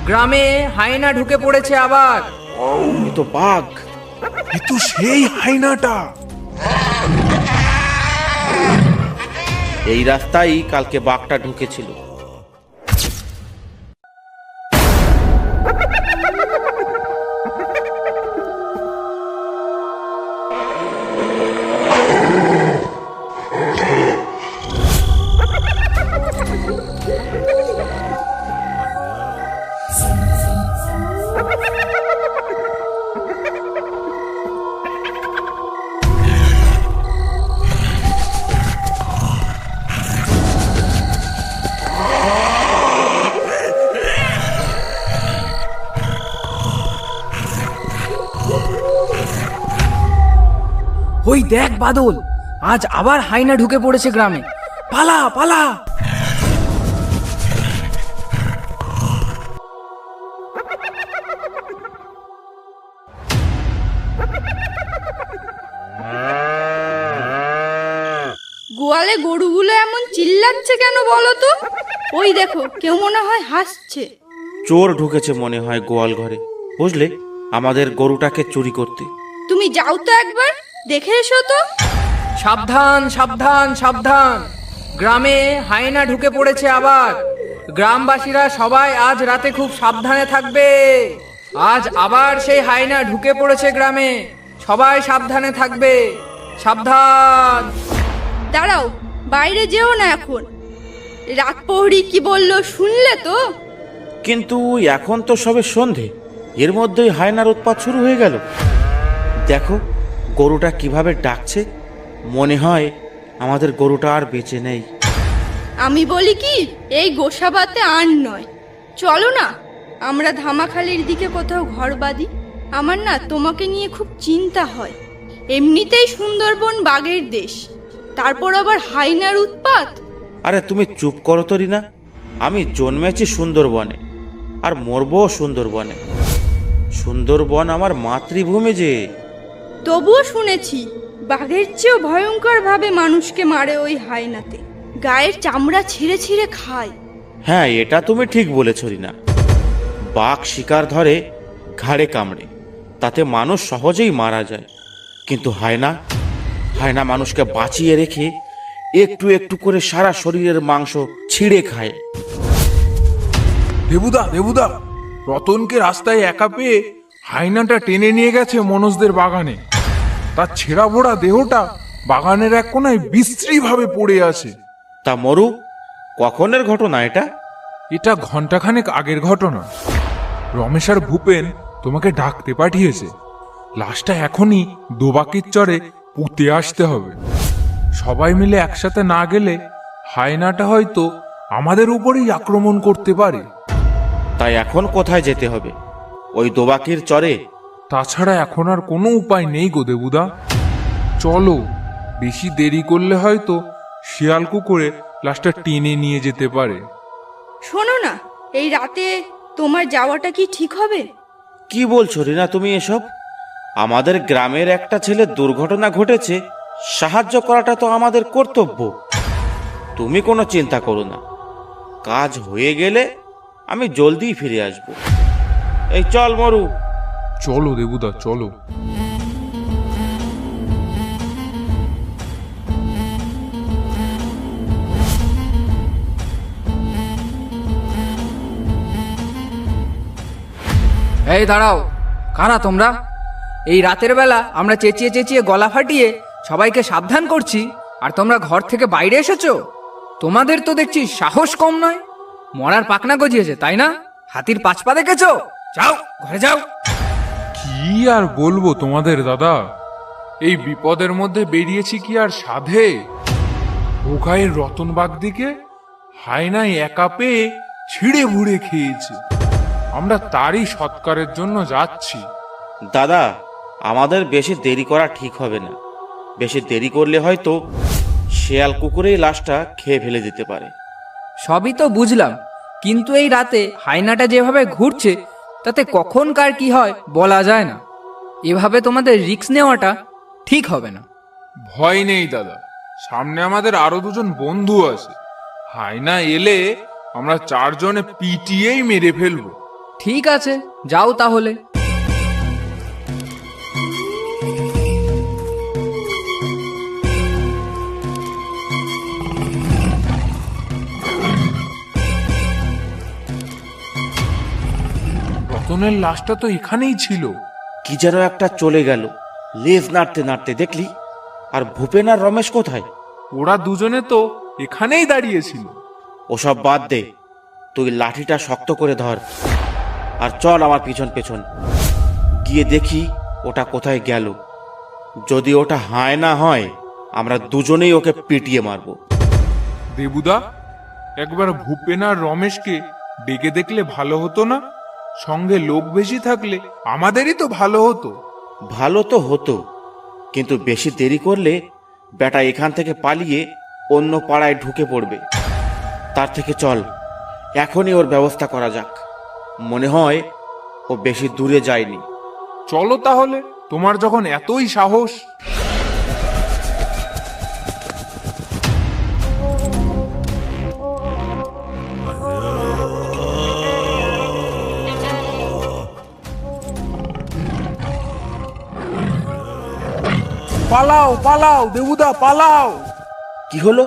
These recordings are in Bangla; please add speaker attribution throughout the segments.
Speaker 1: গ্রামে হায়না ঢুকে পড়েছে আবার।
Speaker 2: এ তো বাঘ,
Speaker 3: এ তো সেই হায়নাটা।
Speaker 2: এই রাস্তায় কালকে বাঘটা ঢুকেছিল।
Speaker 1: ওই দেখ বাদল, আজ আবার হায়না ঢুকে পড়েছে গ্রামে। পালা পালা।
Speaker 4: গোয়ালে গরুগুলো এমন চিল্লাচ্ছে কেন বলো তো? ওই দেখো, কেউ মনে হয় হাসছে।
Speaker 2: চোর ঢুকেছে মনে হয় গোয়াল ঘরে, বুঝলে, আমাদের গরুটাকে চুরি করতে।
Speaker 4: তুমি যাও তো একবার দেখে এসো তো।
Speaker 1: সাবধান সাবধান সাবধান, গ্রামে হায়না ঢুকে পড়েছে আবার। গ্রামবাসীরা সবাই আজ রাতে খুব সাবধানে থাকবে। আজ আবার সেই হায়না ঢুকে পড়েছে গ্রামে, সবাই সাবধানে থাকবে। সাবধান।
Speaker 4: দাঁড়াও, বাইরে যেও না এখন। রাত প্রহরী কি বললো শুনলে তো?
Speaker 2: কিন্তু এখন তো সবে সন্ধে, এর মধ্যেই হায়নার উৎপাত শুরু হয়ে গেল। দেখো গরুটা কিভাবে ডাকছে, মনে হয় আমাদের গরুটা আর বেঁচে নেই।
Speaker 4: আমি বলি কি, এই গোসাবাতে আর নয়, চলো না আমরা ধামাখালির দিকে কোথাও ঘর বাঁধি। আমার না তোমাকে নিয়ে খুব চিন্তা হয়। এমনিতেই সুন্দরবন বাঘের দেশ, তারপর আবার হায়নার উৎপাত।
Speaker 2: আরে তুমি চুপ করো তো রিনা, আমি জন্মেছি সুন্দরবনে আর মরবো সুন্দরবনে। সুন্দরবন আমার মাতৃভূমি যে।
Speaker 4: তবুও শুনেছি বাঘের চেয়েও ভয়ঙ্কর ভাবে মানুষকে মারে ওই হায়নাতে, গায়ের চামড়া ছিঁড়ে ছিঁড়ে খায়।
Speaker 2: হ্যাঁ, এটা তুমি ঠিক বলেছ রিনা। বাঘ শিকার ধরে ঘাড়ে কামড়ে, তাতে মানুষ সহজেই মারা যায়। কিন্তু হায়না হায়না মানুষকে বাঁচিয়ে রেখে একটু একটু করে সারা শরীরের মাংস ছিঁড়ে খায়।
Speaker 3: দেবুদা দেবুদা, রতনকে রাস্তায় একা পেয়ে হায়নাটা টেনে নিয়ে গেছে মনোজদের বাগানে। তার ছেঁড়া ভোড়া দেহটা বাগানের এক কোনায় বিশ্রী ভাবে পড়ে আছে।
Speaker 2: তা মরু, কখনের ঘটনা এটা?
Speaker 3: এটা ঘন্টাখানেক আগের ঘটনা। রমেশ আর ভূপেন তোমাকে ডাকতে পাঠিয়েছে। লাশটা এখনই দোবাকির চরে পুঁতে আসতে হবে। সবাই মিলে একসাথে না গেলে হায়নাটা হয়তো আমাদের উপরেই আক্রমণ করতে পারে।
Speaker 2: তাই এখন কোথায় যেতে হবে? ওই দোবাকির চরে?
Speaker 3: তাছাড়া এখন আর কোনো উপায় নেই গো দেবুদা। চলো, বেশি দেরি করলে হয়তো শিয়াল কুকুরে লাশটা টেনে নিয়ে যেতে পারে।
Speaker 4: শোনো না, এই রাতে তোমার যাওয়াটা কি ঠিক হবে?
Speaker 2: কি বলছো রিনা তুমি এসব? আমাদের গ্রামের একটা ছেলে দুর্ঘটনা ঘটেছে, সাহায্য করাটা তো আমাদের কর্তব্য। তুমি কোনো চিন্তা করো না, কাজ হয়ে গেলে আমি জলদি ফিরে আসব। এই চল মরু।
Speaker 3: চলো দেবুদা চলো।
Speaker 1: এই দাঁড়াও, কারা তোমরা? এই রাতের বেলা আমরা চেঁচিয়ে চেঁচিয়ে গলা ফাটিয়ে সবাইকে সাবধান করছি, আর তোমরা ঘর থেকে বাইরে এসেছো? তোমাদের তো দেখছি সাহস কম নয়। মরার পাকনা গজিয়েছে তাই না? হাতির পাঁচ পা দেখেছো? যাও ঘরে যাও।
Speaker 3: কি আর বলবো তোমাদের দাদা, এই বিপদের মধ্যে বেরিয়েছি কি আর সাধে। ভোগাইয়ের রতনবাগ দিকে হায়নায় একা পেয়ে ছিঁড়ে ভুড়ে খেয়েছে। আমরা তারই সৎকারের জন্য যাচ্ছি।
Speaker 2: দাদা, আমাদের বেশি দেরি করা ঠিক হবে না। বেশি দেরি করলে হয়তো শেয়াল কুকুরেই লাশটা খেয়ে ফেলে দিতে পারে।
Speaker 1: সবই তো বুঝলাম, কিন্তু এই রাতে হায়নাটা যেভাবে ঘুরছে তাতে কখন কার কি হয় বলা যায় না। এভাবে তোমাদের রিস্ক নেওয়াটা ঠিক হবে না।
Speaker 3: ভয় নেই দাদা, সামনে আমাদের আরো দুজন বন্ধু আছে। হায়না এলে আমরা চারজনে পিটিয়েই মেরে ফেলবো।
Speaker 1: ঠিক আছে, যাও তাহলে।
Speaker 3: রতনের লাশটা তো এখানেই ছিল।
Speaker 2: কি যেন একটা চলে গেল লেজ নাড়তে নাড়তে, দেখলি? আর ভূপেন আর রমেশ কোথায়?
Speaker 3: ওরা দুজনে তো এখানেই দাঁড়িয়েছিল।
Speaker 2: ওসব বাদ দে, তুই লাঠিটা শক্ত করে ধর আর চল আমার পিছন পেছন। গিয়ে দেখি ওটা কোথায় গেল। যদি ওটা হায় না হয়, আমরা দুজনেই ওকে পিটিয়ে মারবো।
Speaker 3: দেবুদা, একবার ভূপেন আর রমেশকে ডেকে দেখলে ভালো হতো না? সঙ্গে লোক বেশি থাকলে আমাদেরই তো ভালো হতো।
Speaker 2: ভালো তো হতো, কিন্তু বেশি দেরি করলে বেটা এখান থেকে পালিয়ে অন্য পাড়ায় ঢুকে পড়বে। তার থেকে চল এখনই ওর ব্যবস্থা করা যাক। মনে হয় ও বেশি দূরে যায়নি।
Speaker 3: চলো তাহলে, তোমার যখন এতই সাহস। পালাও পালাও দেবুদা, পালাও।
Speaker 2: কি হলো?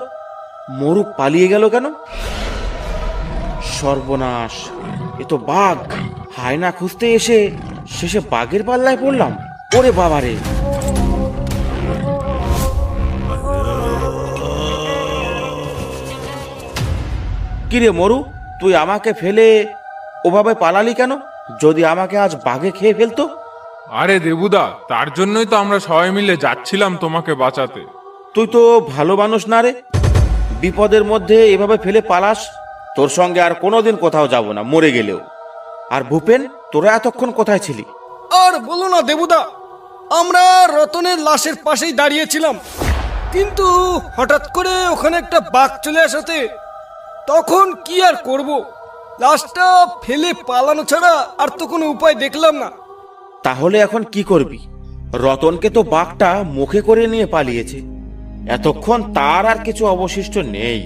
Speaker 2: মরু পালিয়ে গেল কেন? সর্বনাশ, এ তো বাঘ। হায়না খুঁজতে এসে শেষে বাঘের পাল্লায় পড়লাম। ওরে বাবারে! কিরে মরু, তুই আমাকে ফেলে ওভাবে পালালি কেন? যদি আমাকে আজ বাঘে খেয়ে ফেলতো?
Speaker 3: আরে দেবুদা, তার জন্যই তো আমরা সবাই মিলে যাচ্ছিলাম তোমাকে বাঁচাতে।
Speaker 2: তুই তো ভালো মানুষ না রে, বিপদের মধ্যে এভাবে ফেলে পালাস। তোর সঙ্গে আর কোনোদিন কোথাও যাব না, মরে গেলেও। আর ভূপেন, তোরা এতক্ষণ কোথায় ছিলি?
Speaker 5: আর বলো না দেবুদা, আমরা রতনের লাশের পাশেই দাঁড়িয়েছিলাম, কিন্তু হঠাৎ করে ওখানে একটা বাঘ চলে আসাতে তখন কি আর করব, লাশটা ফেলে পালানো ছাড়া আর তো কোনো উপায় দেখলাম না।
Speaker 2: তাহলে এখন কি করবি? রতনকে তো বাঘটা মুখে করে নিয়ে পালিয়েছে। এতক্ষণ তার আর কিছু অবশিষ্ট নেই।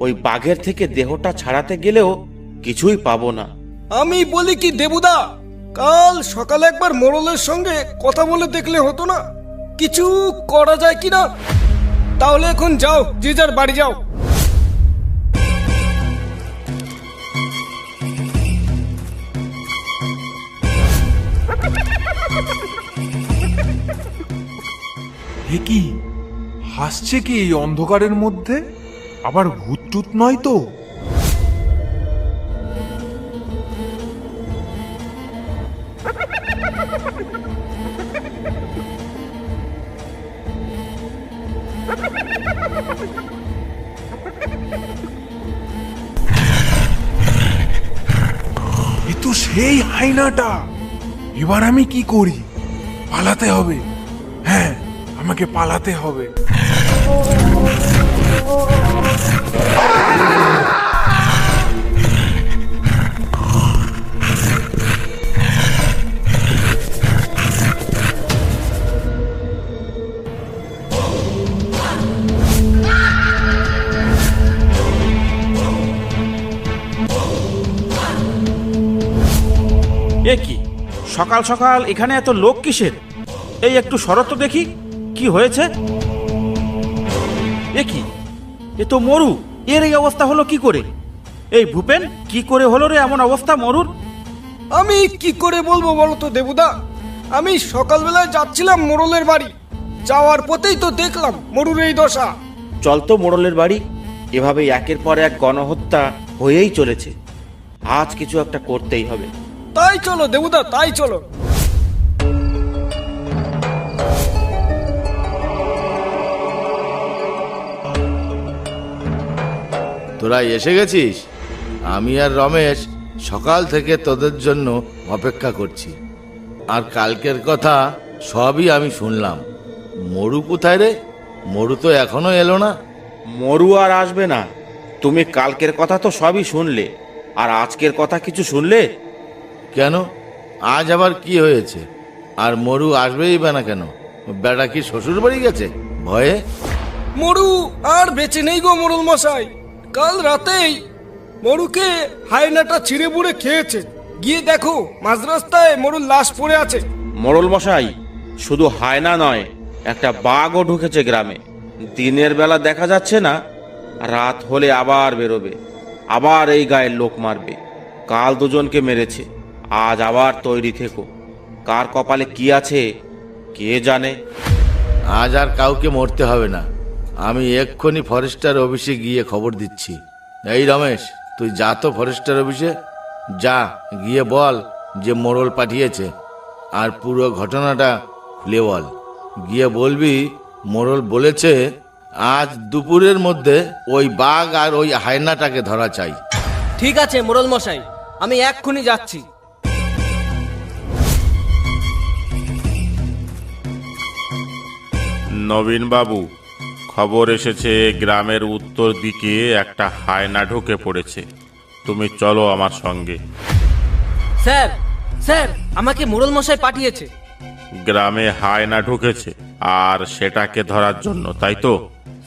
Speaker 2: ওই বাঘের থেকে দেহটা ছাড়াতে গেলেও কিছুই পাবো না।
Speaker 5: আমি বলি কি দেবুদা, কাল সকালে একবার মোড়লের সঙ্গে কথা বলে দেখলে হতো না? কিছু করা যায় কিনা? তাহলে এখন যাও, যে যার বাড়ি যাও।
Speaker 3: এ কি হাসছে কি এই অন্ধকারের মধ্যে? আবার ভূত টুত নয় তো? এ তো সেই হায়নাটা। এবার আমি কি করি? পালাতে হবে। হ্যাঁ, আমাকে পালাতে হবে।
Speaker 2: এ কি সকাল সকাল এখানে এত লোক কিসের? এই একটু শরৎ তো দেখি, কি হয়েছে? এ কি, এ তো মরু। এর এই অবস্থা হলো কি করে? এই ভূপেন, কি করে হলো রে এমন অবস্থা মরুর?
Speaker 5: আমি কি করে বলবো বলো তো দেবুদা, আমি সকালবেলায় যাচ্ছিলাম মোড়লের বাড়ি, যাওয়ার পথেই তো দেখলাম মরুর এই দশা।
Speaker 2: চল তো মোড়লের বাড়ি। এভাবে একের পর এক গণহত্যা হয়েই চলেছে। আজ কিছু একটা করতেই হবে।
Speaker 5: তাই চলো দেবুদা, তাই চলো।
Speaker 6: তোরা এসে গেছিস? আমি আর রমেশ সকাল থেকে তোদের জন্য অপেক্ষা করছি। আর কালকের কথা সবই আমি শুনলাম। মরু কোথায় রে? মরু তো এখনো এলো না।
Speaker 2: মরু আর আসবে না। তুমি কালকের কথা তো সবই শুনলে, আর আজকের কথা কিছু শুনলে?
Speaker 6: কেন, আজ আবার কি হয়েছে? আর মরু আসবেই বা না কেন? বেটা কি শ্বশুর বাড়ি গেছে ভয়ে?
Speaker 5: মরু আর বেঁচে নেই গো মোড়ল মশাই। কাল রাতেই মরুকে হায়নাটা ছিঁড়ে বুড়ে খেয়েছে। গিয়ে দেখো মাঝ রাস্তায় মরুর লাশ পড়ে আছে।
Speaker 2: মোড়ল মশাই, শুধু হায়না নয়, একটা বাঘও ঢুকেছে গ্রামে। দিনের বেলা দেখা যাচ্ছে না, রাত হলে আবার বেরোবে, আবার এই গায়ের লোক মারবে। কাল দুজনকে মেরেছে, আজ আবার তৈরি থেকো। কার কপালে কি আছে কে জানে।
Speaker 6: আজ আর কাউকে মরতে হবে না, আমি এক্ষুনি ফরেস্টার অফিসে গিয়ে খবর দিচ্ছি। এই রমেশ, তুই যা তো ফরেস্টার অফিসে, যা গিয়ে বল যে মোড়ল পাঠিয়েছে, আর পুরো ঘটনাটা খুলে বল। গিয়ে বলবি মোড়ল বলেছে আজ দুপুরের মধ্যে ওই বাঘ আর ওই হায়নাটাকে ধরা চাই।
Speaker 7: ঠিক আছে মোড়ল মশাই, আমি এক্ষুনি যাচ্ছি।
Speaker 8: নবীন বাবু, খবর এসেছে গ্রামের উত্তর দিকে একটা হায়না ঢুকে পড়েছে। তুমি চলো আমার সঙ্গে।
Speaker 7: স্যার, স্যার, আমাকে মোড়ল মশাই পাঠিয়েছে।
Speaker 8: গ্রামে হায়না ঢুকেছে, আর সেটাকে ধরার জন্য, তাই তো?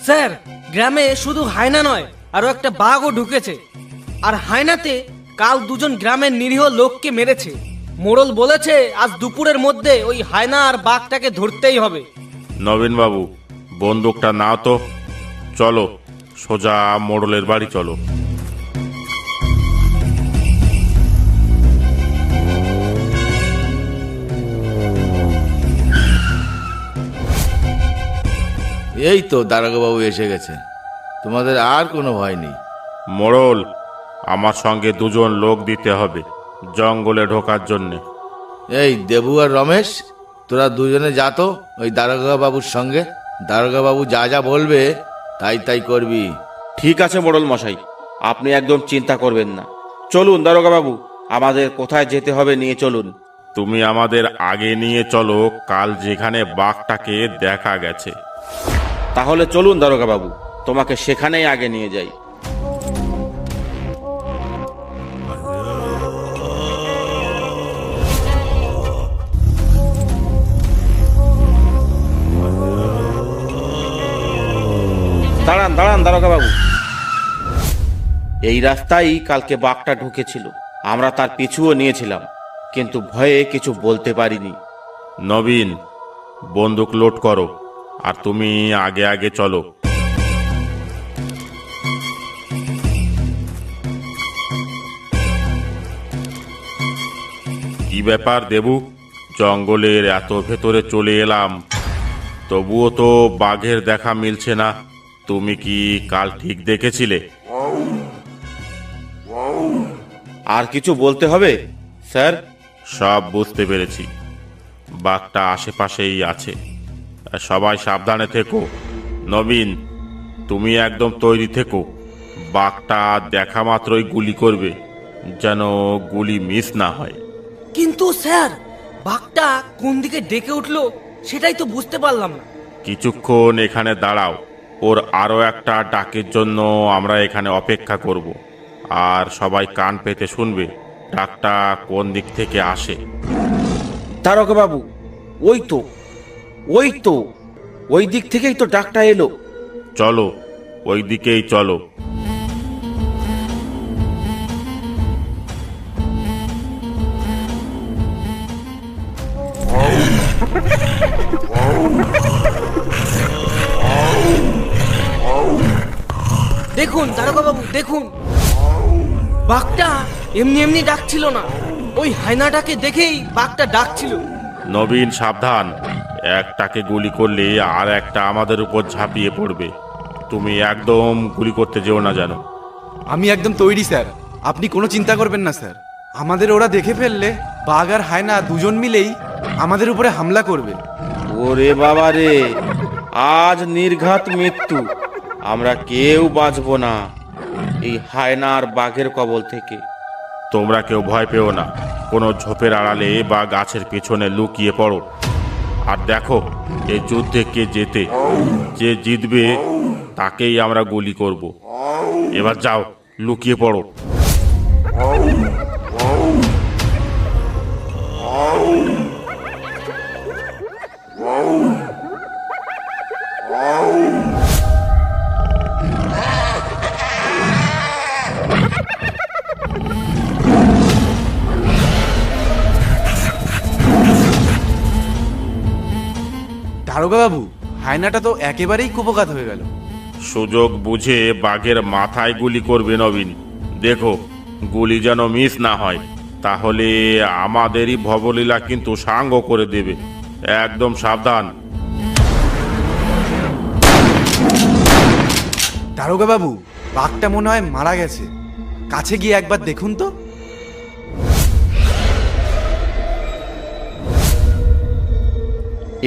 Speaker 7: স্যার, গ্রামে শুধু হায়না নয়, আরো একটা বাঘও ঢুকেছে। আর হায়নাতে কাল দুজন গ্রামের নিরীহ লোককে মেরেছে। মোড়ল বলেছে আজ দুপুরের মধ্যে ওই হায়না আর বাঘটাকে ধরতেই হবে।
Speaker 8: নবীন বাবু, বন্দুকটা নাও তো। চলো, সোজা মোড়লের বাড়ি চলো।
Speaker 6: এই তো দারোগাবাবু এসে গেছে, তোমাদের আর কোনো ভয় নেই।
Speaker 8: মোড়ল, আমার সঙ্গে দুজন লোক দিতে হবে জঙ্গলে ঢোকার জন্যে।
Speaker 6: এই দেবু আর রমেশ, তোরা দুজনে যা তো ওই দারোগাবাবুর সঙ্গে। দারোগাবাবু যা যা বলবে তাই তাই করবি।
Speaker 2: ঠিক আছে মোড়ল মশাই, আপনি একদম চিন্তা করবেন না। চলুন দারোগা বাবু, আমাদের কোথায় যেতে হবে নিয়ে চলুন।
Speaker 8: তুমি আমাদের আগে নিয়ে চলো, কাল যেখানে বাঘটাকে দেখা গেছে।
Speaker 2: তাহলে চলুন দারোগা বাবু, তোমাকে সেখানেই আগে নিয়ে যাই। দাঁড়ান দাঁড়ান দারোগা বাবু, এই রাস্তায় কালকে বাঘটা ঢুকেছিল। আমরা তার পিছুও নিয়েছিলাম, কিন্তু ভয়ে কিছু বলতে পারিনি।
Speaker 8: নবীন, বন্দুক লোড করো, আর তুমি আগে আগে চলো। কি ব্যাপার দেবু, জঙ্গলের এত ভেতরে চলে এলাম, তবুও তো বাঘের দেখা মিলছে না। তুমি কি কাল ঠিক দেখেছিলে?
Speaker 2: আর কিছু বলতে হবে স্যার?
Speaker 8: সব বুঝতে পেরেছি, বাঘটা আশেপাশেই আছে। সবাই সাবধানে থেকো। নবীন, তুমি একদম তৈরি থেকো। বাঘটা দেখা মাত্রই গুলি করবে, যেন গুলি মিস না হয়।
Speaker 7: কিন্তু স্যার, বাঘটা কোন দিকে ডেকে উঠলো সেটাই তো বুঝতে পারলাম না।
Speaker 8: কিছুক্ষণ এখানে দাঁড়াও, ওর আরো একটা ডাকের জন্য আমরা এখানে অপেক্ষা করব। আর সবাই কান পেতে শুনবে ডাকটা কোন দিক থেকে আসে।
Speaker 2: দারোগা বাবু, ওই তো ওই তো ওই দিক থেকেই তো ডাকটা এলো।
Speaker 8: চলো, ওই দিকেই চলো।
Speaker 7: দেখুন দারোগাবাবু, দেখুন, বাঘটা এমনি এমনি ডাকছিল না, ওই হায়নাটাকে দেখেই বাঘটা ডাকছিল।
Speaker 8: নবীন সাবধান, একটাকে গুলি করলে আর একটা আমাদের উপর ঝাঁপিয়ে পড়বে। তুমি একদম গুলি করতে যেও না যেন।
Speaker 9: আমি একদম তৈরি স্যার, আপনি কোনো চিন্তা করবেন না স্যার। আমাদের ওরা দেখে ফেললে বাঘ আর হায়না দুজন মিলেই আমাদের উপরে হামলা করবে।
Speaker 2: ওরে বাবা রে, আজ নির্ঘাত মৃত্যু। আমরা কেউ বাঁচবো না এই হায়না আর বাঘের কবল থেকে।
Speaker 8: তোমরা কেউ ভয় পেও না, কোনো ঝোপের আড়ালে বা গাছের পেছনে লুকিয়ে পড়ো। আর দেখো, এই যুদ্ধে কে জেতে, যে জিতবে তাকেই আমরা গুলি করব। এবার যাও, লুকিয়ে পড়ো।
Speaker 9: দারোগা বাবু, হায়নাটা তো একেবারেই কুপকাত হয়ে গেল।
Speaker 8: সুযোগ বুঝে বাঘের মাথায় গুলি করবে নবীন। দেখো গুলি যেন মিস না হয়, তাহলে আমাদেরই ভবলীলা কিন্তু সাঙ্গ করে দেবে। একদম সাবধান।
Speaker 9: দারোগা বাবু, বাঘটা মনে হয় মারা গেছে। কাছে গিয়ে একবার দেখুন তো।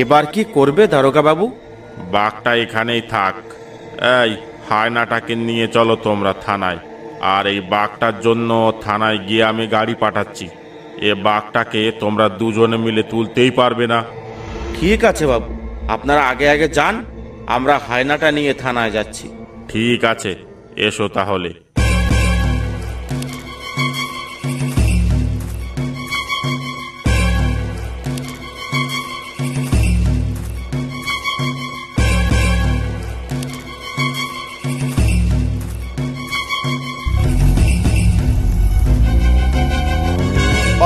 Speaker 2: এবার কি করবে দারোগা বাবু?
Speaker 8: বাঘটা এখানেই থাক। এই হায়নাটাকে নিয়ে চলো তোমরা থানায়। আর এই বাঘটার জন্য থানায় গিয়ে আমি গাড়ি পাঠাচ্ছি। এ বাঘটাকে তোমরা দুজনে মিলে তুলতেই পারবে না।
Speaker 2: ঠিক আছে বাবু, আপনারা আগে আগে যান, আমরা হায়নাটা নিয়ে থানায় যাচ্ছি।
Speaker 8: ঠিক আছে, এসো তাহলে।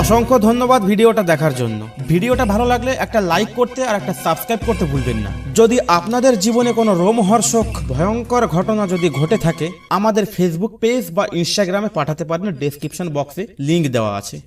Speaker 10: অসংখ্য ধন্যবাদ ভিডিওটা দেখার জন্য। ভিডিওটা ভালো লাগলে একটা লাইক করতে আর একটা সাবস্ক্রাইব করতে ভুলবেন না। যদি আপনাদের জীবনে কোনো রোমহর্ষক ভয়ঙ্কর ঘটনা যদি ঘটে থাকে, আমাদের ফেসবুক পেজ বা ইনস্টাগ্রামে পাঠাতে পারেন, ডেসক্রিপশন বক্সে লিংক দেওয়া আছে।